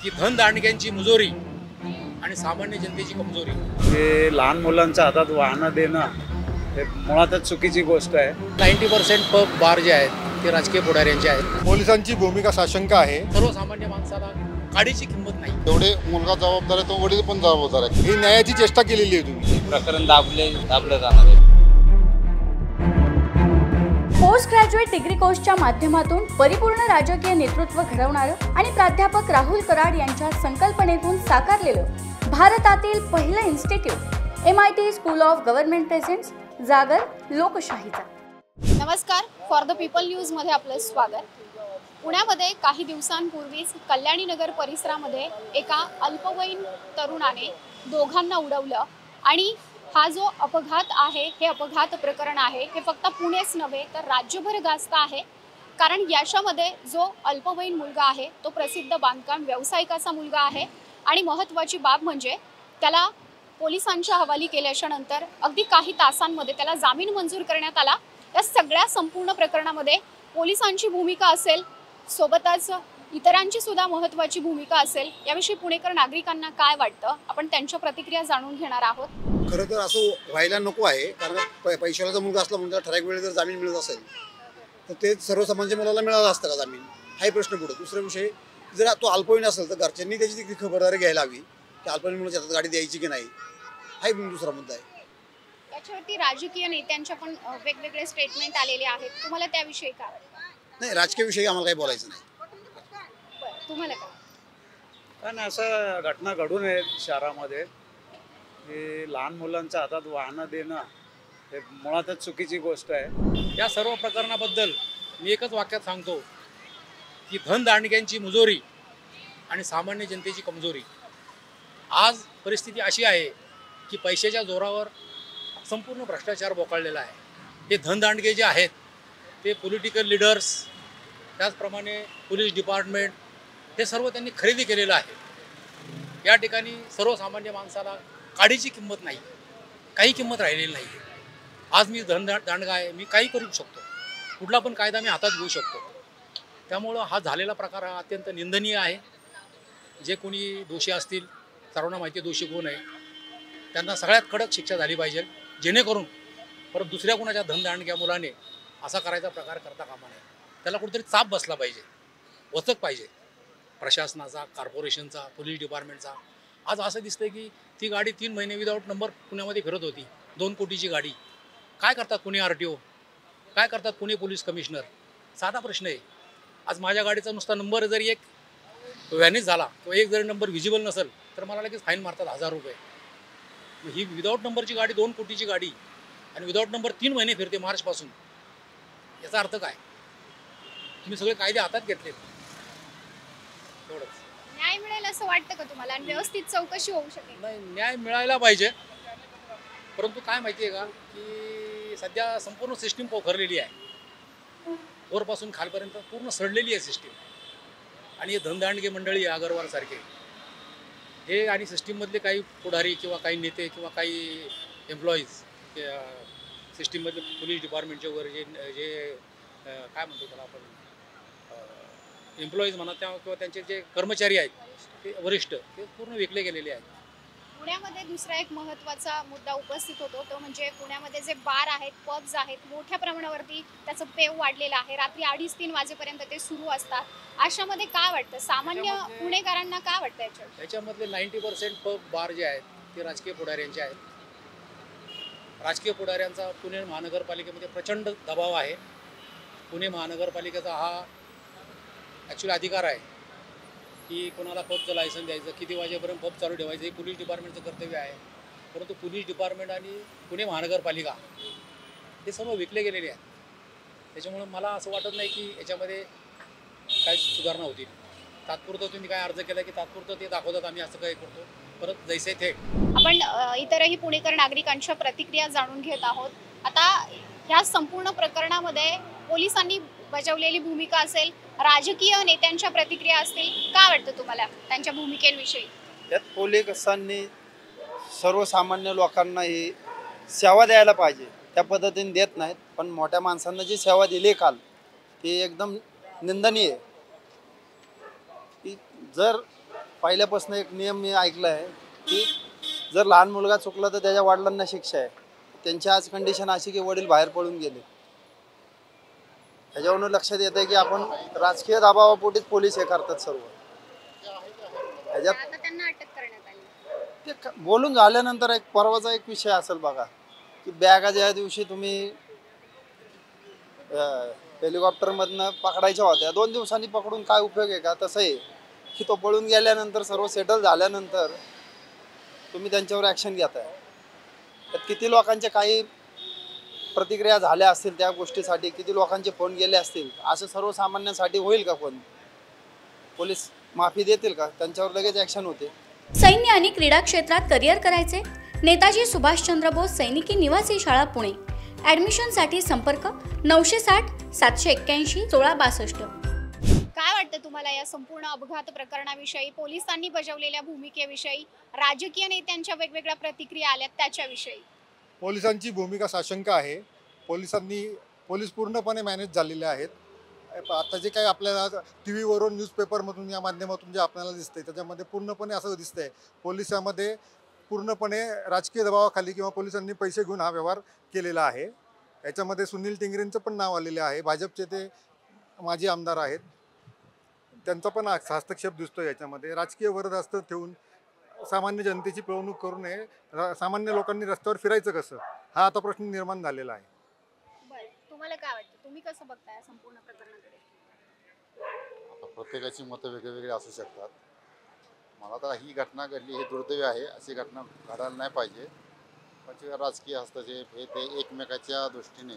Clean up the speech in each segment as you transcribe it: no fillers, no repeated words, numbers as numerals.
की धनदांडग्यांची मुजोरी आणि सामान्य जनतेची कमजोरी। हे लहान मुलांच्या हातात वाहनं देणं हे मुळातच चुकीची गोष्ट आहे। 90% पब बार जे आहेत ते राजकीय पुढाऱ्यांचे आहेत। पोलिसांची भूमिका साशंक आहे। सर्वसामान्य माणसाला काडीची किंमत नाही। एवढे मुलगा जबाबदार आहे तो वडील पण जबाबदार आहे। ही न्यायाची चेष्टा केलेली आहे तुम्ही। प्रकरण दाबलं जाणार आहे। पोस्ट ग्रॅज्युएट डिग्री कोर्सच्या माध्यमातून परिपूर्ण राजकीय नेतृत्व घडवणारं आणि प्राध्यापक राहुल कराड यांच्या संकल्पनेतून साकारलेलं भारतातील पहिलं institute MIT school of government presents जागर लोकशाहीचा। नमस्कार, फॉर द पीपल न्यूजमध्ये आपलं स्वागत। पुण्यामध्ये काही दिवसांपूर्वीच कल्याणी नगर परिसरामध्ये एका अल्पवयीन तरुणाने दोघांना उडवलं आणि हा जो अपघात आहे हे अपघात प्रकरण आहे हे फक्त पुणेच नव्हे तर राज्यभर गाजतं आहे। कारण याच्यामध्ये जो अल्पवयीन मुलगा आहे तो प्रसिद्ध बांधकाम व्यावसायिकाचा मुलगा आहे आणि महत्त्वाची बाब म्हणजे त्याला पोलिसांच्या हवाली केल्याच्या नंतर अगदी काही तासांमध्ये त्याला जामीन मंजूर करण्यात आला। या सगळ्या संपूर्ण प्रकरणामध्ये पोलिसांची भूमिका असेल, सोबतच इतरांची सुद्धा महत्त्वाची भूमिका असेल। याविषयी पुणेकर नागरिकांना काय वाटतं आपण त्यांच्या प्रतिक्रिया जाणून घेणार आहोत। खरं तर असं व्हायला नको आहे, कारण पैशाला जर मुलगा असला म्हणजे ठराविक वेळेत जर जामीन मिळत असेल तर ते सर्वसामान्य मुलाला मिळालं असतं का जामीन, हाही प्रश्न पुढे। दुसरा विषय, जर तो अल्पवयीन असेल तर घरच्यांनी त्याची ती खबरदारी घ्यायला हवी की अल्पवयीन मुलाच्या हातात गाडी द्यायची की नाही, हाही दुसरा मुद्दा आहे। याच्यावरती राजकीय नेत्यांच्या पण वेगवेगळे स्टेटमेंट आलेले आहेत, तुम्हाला त्याविषयी काय वाटतं? नाही, राजकीय विषयी आम्हाला काही बोलायचं नाही। तुम्हाला काय? कारण असं घटना घडून आहेत शहरामध्ये की लहान मुलांच्या हातात वाहनं देणं हे मुळातच चुकीची गोष्ट आहे। या सर्व प्रकरणाबद्दल मी एकच वाक्यात सांगतो की धनदांडग्यांची मुजोरी आणि सामान्य जनतेची कमजोरी। आज परिस्थिती अशी आहे की पैशाच्या जोरावर संपूर्ण भ्रष्टाचार बोकाळलेला आहे। हे धनदांडगे जे आहेत ते पॉलिटिकल लीडर्स, त्याचप्रमाणे पोलीस डिपार्टमेंट, हे सर्व त्यांनी खरेदी केलेलं आहे। या ठिकाणी सर्वसामान्य माणसाला काडीची किंमत नाही, काही किंमत राहिलेली नाही। आज मी धनदांडगा आहे, मी काही करू शकतो, कुठला पण कायदा मी हातात घेऊ शकतो। त्यामुळं हा झालेला प्रकार हा अत्यंत निंदनीय आहे। जे कोणी दोषी असतील, सर्वांना माहिती दोषी कोण आहे, त्यांना सगळ्यात कडक शिक्षा झाली पाहिजे, जेणेकरून परत दुसऱ्या कोणाच्या धनदांडग्या मुलाने असा करायचा प्रकार करता कामा नये। त्याला कुठेतरी चाप बसला पाहिजे, वचक पाहिजे प्रशासनाचा, कॉर्पोरेशनचा, पोलीस डिपार्टमेंटचा। आज असं दिसतंय की ती गाडी 3 महिने विदाऊट नंबर पुण्यामध्ये फिरत होती, 2 कोटीची गाडी। काय करतात पुणे RTO, काय करतात पुणे पोलीस कमिशनर? साधा प्रश्न आहे। आज माझ्या गाडीचा नुसता नंबर जरी एक व्हॅनिश झाला किंवा एक जरी नंबर व्हिजिबल नसेल तर मला लगेच फाईन मारतात 1000 रुपये। ही विदाऊट नंबरची गाडी, 2 कोटीची गाडी आणि विदाऊट नंबर 3 महिने फिरते मार्चपासून, याचा अर्थ काय? तुम्ही सगळे कायदे हातात घेतलेत, एवढंच। न्याय मिळेल असं वाटतं का तुम्हाला आणि व्यवस्थित चौकशी होऊ शकेल? नाही, न्याय मिळायला पाहिजे, परंतु काय माहिती आहे का की सध्या संपूर्ण सिस्टीम पोखरलेली आहे, वरपासून खालपर्यंत पूर्ण सडलेली आहे सिस्टीम। आणि हे धनदांडगे मंडळी, अगरवालसारखे हे आणि सिस्टीममधले काही पुढारी किंवा काही नेते किंवा काही एम्प्लॉईज, सिस्टीममधले पोलीस डिपार्टमेंटचे वगैरे जे काय म्हणतो त्याला आपण, एम्प्लॉईज म्हणा किंवा त्यांचे जे कर्मचारी आहेत ते वरिष्ठ, ते पूर्ण विकले गेलेले आहेत। पुण्यामध्ये दुसरा एक महत्त्वाचा मुद्दा उपस्थित होतो, तो म्हणजे पुण्यामध्ये जे बार आहेत, पब्स आहेत, मोठ्या प्रमाणावरती त्याचं पेव वाढलेलं आहे। रात्री 2:30-3 वाजेपर्यंत ते सुरू असतात। अशामध्ये काय वाटतं, सामान्य पुणेकरांना काय वाटतं याच्यावर? याच्यामधले 90% पब बार जे आहेत ते राजकीय पुढाऱ्यांचे आहेत। राजकीय पुढाऱ्यांचा पुणे महानगरपालिकेमध्ये प्रचंड दबाव आहे। पुणे महानगरपालिकेचा हा ॲक्च्युली अधिकार आहे की कोणाला पबचं लायसन द्यायचं, किती वाजेपर्यंत पब चालू ठेवायचं, हे पोलीस डिपार्टमेंटचं कर्तव्य आहे। परंतु पोलीस डिपार्टमेंट आणि पुणे महानगरपालिका हे सर्व विकले गेलेले आहेत। त्याच्यामुळे मला असं वाटत नाही की याच्यामध्ये काय सुधारणा होतील। तात्पुरतं तुम्ही काय अर्ज केला की तात्पुरतं ते दाखवतात आम्ही असं काय करतो, परत जैसे थे। आपण इतरही पुणेकर नागरिकांच्या प्रतिक्रिया जाणून घेत आहोत। आता ह्या संपूर्ण प्रकरणामध्ये पोलिसांनी बजावलेली भूमिका असेल, राजकीय नेत्यांच्या प्रतिक्रिया असतील, काय वाटतं तुम्हाला त्यांच्या भूमिकेविषयी? त्यात पोलिसांनी सर्वसामान्य लोकांना ही सेवा द्यायला पाहिजे, त्या पद्धतीने देत नाहीत। पण मोठ्या माणसांना जी सेवा दिली काल ती एकदम निंदनीय आहे। जर पहिल्यापासून एक नियम मी ऐकला आहे की जर लहान मुलगा चुकला तर त्याच्या वडिलांना शिक्षा आहे. त्यांची आज कंडिशन अशी की वडील बाहेर पळून गेले. ह्याच्यावरून लक्षात येतं की आपण राजकीय दबावापोटीच पोलीस हे करतात सर्व. ह्याच्यात आता त्यांना अटक करण्यात आली. ते बोलून झाल्यानंतर एक परवाचा एक विषय असेल बघा की बॅगा ज्या दिवशी तुम्ही हेलिकॉप्टरमधनं पकडायच्या होत्या 2 दिवसांनी पकडून काय उपयोग आहे का? तसं आहे की तो पळून गेल्यानंतर सर्व सेटल झाल्यानंतर तुम्ही त्यांच्यावर ॲक्शन घेताय. त्यात किती लोकांच्या काही प्रतिक्रिया झाल्या असतील त्या गोष्टीसाठी, किती लोकांचे फोन गेले असतील, असं सर्वसामान्यांसाठी होईल का? कोण पोलीस माफी देतील का? त्यांच्यावर लगेच ॲक्शन होते. सैन्य आणि क्रीडा क्षेत्रात करिअर करायचे? नेताजी सुभाषचंद्र बोस सैनिकी निवासी शाळा पुणे. ॲडमिशनसाठी संपर्क 960 781 1662. काय वाटतं तुम्हाला या संपूर्ण अपघात प्रकरणाविषयी, पोलिसांनी बजावलेल्या भूमिकेविषयी, राजकीय नेत्यांच्या वेगवेगळ्या प्रतिक्रिया आल्यात त्याच्याविषयी? पोलिसांची भूमिका साशंक आहे. पोलीस पूर्णपणे मॅनेज झालेले आहेत. आता जे काही आपल्याला टी व्हीवरून न्यूजपेपरमधून या माध्यमातून जे आपल्याला दिसतंय त्याच्यामध्ये पूर्णपणे असं दिसतंय पोलिसांमध्ये पूर्णपणे राजकीय दबावाखाली किंवा पोलिसांनी पैसे घेऊन हा व्यवहार केलेला आहे. याच्यामध्ये सुनील टिंगरेंचं पण नाव आलेले आहे. भाजपचे ते माजी आमदार आहेत, त्यांचा पण हस्तक्षेप दिसतो याच्यामध्ये. राजकीय वरदहस्त ठेवून सामान्य जनतेची पिळवणूक करू नये. सामान्य लोकांनी रस्त्यावर फिरायचं कसं, हा आता प्रश्न निर्माण झालेला आहे. बरं, तुम्हाला काय वाटतं? तुम्ही कसं बघताय संपूर्ण प्रकरणाकडे? प्रत्येकाची मतं वेगवेगळी असू शकतात. मला तर ही घटना घडली हे दुर्दैवी आहे. अशी घटना घडायला नाही पाहिजे. पण राजकीय हस्तक्षेप हे ते एकमेकाच्या दृष्टीने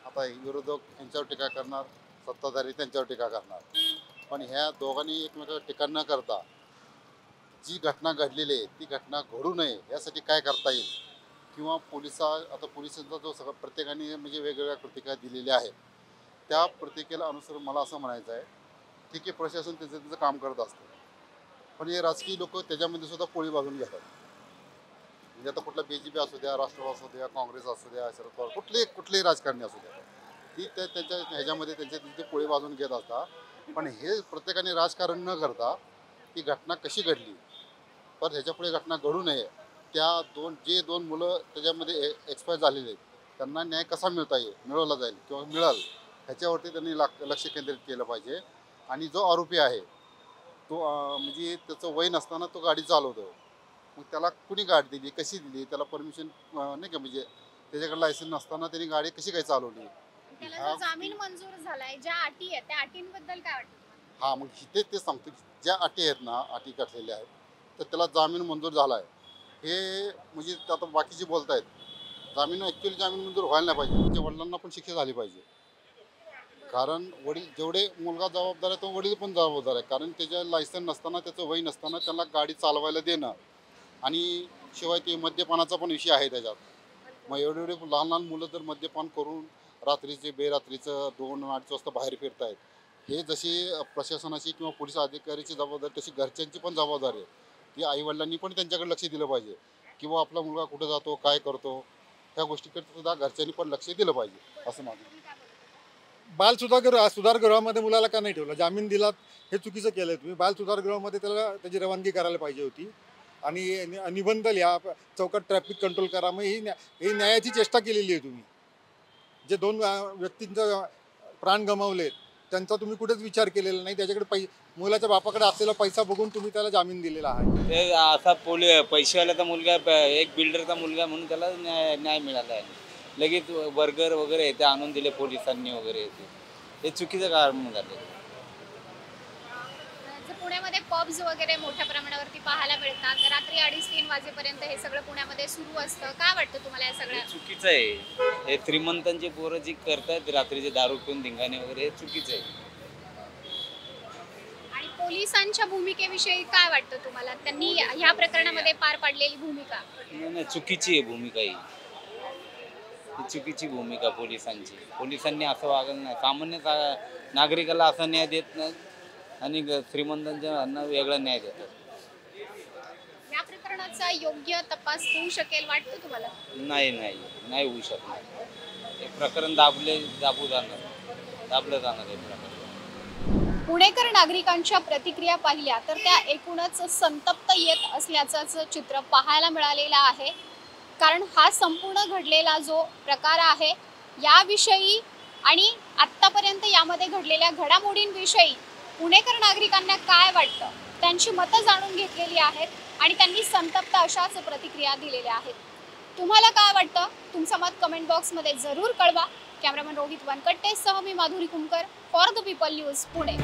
आता विरोधक यांच्यावर टीका करणार, सत्ताधारी त्यांच्यावर टीका करणार. पण ह्या दोघांनी एकमेकावर टीका न करता जी घटना घडलेली आहे ती घटना घडू नये यासाठी काय करता येईल, किंवा आता पोलिसांचा जो सगळं प्रत्येकाने म्हणजे वेगवेगळ्या प्रतिक्रिया दिलेल्या आहेत त्या प्रतिक्रियेला अनुसरून मला असं म्हणायचं आहे, ठीक आहे प्रशासन त्याचं काम करत असतं, पण हे राजकीय लोक त्याच्यामध्ये सुद्धा पोळी भाजून घेतात. म्हणजे आता कुठला BJP असू द्या, राष्ट्रवादी असू द्या, काँग्रेस असू द्या, शरद पवार, कुठलेही राजकारणी असू द्या, ती त्यांच्या ह्याच्यामध्ये त्यांचे पोळी भाजून घेत असतात. पण हे प्रत्येकाने राजकारण न करता ती घटना कशी घडली, पण ह्याच्यापुढे घटना घडू नये, जे दोन मुलं त्याच्यामध्ये एक्सपायर झालेले आहेत त्यांना न्याय कसा मिळवला जाईल किंवा मिळाल ह्याच्यावरती त्यांनी लक्ष केंद्रित केलं पाहिजे. आणि जो आरोपी आहे तो म्हणजे त्याचं वय नसताना तो गाडी चालवतो, मग त्याला कुणी गाडी दिली, कशी दिली, त्याला परमिशन नाही का, म्हणजे त्याच्याकडे लायसन्स नसताना त्यांनी गाडी कशी काय चालवली. त्याला जामीन मंजूर झालाय, ज्या अटी आहेत त्या अटींबद्दल काय वाटतं? हां, मग ते सांगतो की ज्या अटी आहेत ना, अटी घातलेल्या आहेत तर त्याला जामीन मंजूर झाला आहे. हे म्हणजे आता बाकीचे बोलत आहेत, ॲक्च्युअली जामीन मंजूर व्हायला नाही पाहिजे. त्याच्या वडिलांना पण शिक्षा झाली पाहिजे. कारण वडील जेवढे मुलगा जबाबदार आहे तो वडील पण जबाबदार आहे. कारण त्याच्या लायसन्स नसताना, त्याचं वय नसताना त्याला गाडी चालवायला देणं, आणि शिवाय ते मद्यपानाचा पण विषय आहे त्याच्यात. मग एवढे लहान लहान मुलं जर मद्यपान करून रात्रीचे बेरात्रीचं 2-2:30 वाजता बाहेर फिरत आहेत, हे जशी प्रशासनाची किंवा पोलीस अधिकाऱ्याची जबाबदारी तशी घरच्यांची पण जबाबदारी आहे. ती आईवडिलांनी पण त्यांच्याकडे लक्ष दिलं पाहिजे, किंवा आपला मुलगा कुठं जातो, काय करतो, ह्या गोष्टीकडे सुद्धा घरच्यांनी पण लक्ष दिलं पाहिजे असं माझं. बाल सुधारगृहामध्ये मुलाला का नाही ठेवलं? जामीन दिलात हे चुकीचं केलं तुम्ही. बाल सुधारगृहामध्ये त्याला त्याची रवानगी करायला पाहिजे होती. आणि निबंध लिहा, चौकात ट्रॅफिक कंट्रोल करा. मग ही न्यायाची चेष्टा केलेली आहे तुम्ही. जे 2 व्यक्तींचा प्राण गमावलेत त्यांचा तुम्ही कुठेच विचार केलेला नाही. त्याच्याकडे मुलाच्या बापाकडे असलेला पैसा बघून तुम्ही त्याला जामीन दिलेला आहे. ते असा पैशावाल्याचा मुलगा, एक बिल्डरचा मुलगा म्हणून त्याला न्याय मिळाला आहे. लगेच बर्गर वगैरे ते आणून दिले पोलिसांनी वगैरे, हे चुकीचं कारण झालं. पुण्यामध्ये पब्स वगैरे मोठ्या प्रमाणावरती पाहायला मिळतात. रात्री 2:30-3 वाजेपर्यंत हे सगळं पुण्यामध्ये सुरू असतं. काय वाटतं तुम्हाला या सगळ्या? चुकीचं आहे. हे श्रीमंतांचे पोरं जी करतात रात्रीचे दारू पिऊन धिंगाणे वगैरे, हे चुकीचं आहे. आणि पोलिसांच्या भूमिकेविषयी काय वाटतं तुम्हाला? त्यांनी ह्या प्रकरणामध्ये पार पाडलेली भूमिका? नाही, चुकीची आहे भूमिका ही चुकीची भूमिका पोलिसांची. पोलिसांनी असं वागलं नाही. सामान्य नागरिकाला असा न्याय देत नाही आणि श्रीमंतांच्या वेगळा न्याय देतात. या प्रकरणाचा योग्य तपास होऊ शकेल वाटतं तुम्हाला? नाही होऊ शकणार. हे प्रकरण दाबलं जाणार हे प्रकरण. पुणेकर नागरिकांच्या प्रतिक्रिया पाहिल्या तर त्या एकूणच संतप्त येत असल्याचंच चित्र पाहायला मिळालेलं आहे. कारण हा संपूर्ण घडलेला जो प्रकार आहे याविषयी आणि आत्तापर्यंत यामध्ये घडलेल्या घडामोडींविषयी पुणेकर नागरिकांना काय वाटतं त्यांची मतं जाणून घेतलेली आहेत आणि त्यांनी संतप्त अशाच प्रतिक्रिया दिलेल्या आहेत. तुम्हाला काय वाटतं तुमचं मत कमेंट बॉक्समध्ये जरूर कळवा. कॅमेरामॅन रोहित वनकट्टेसह मी Madhuri Kumkar for the People News Pune.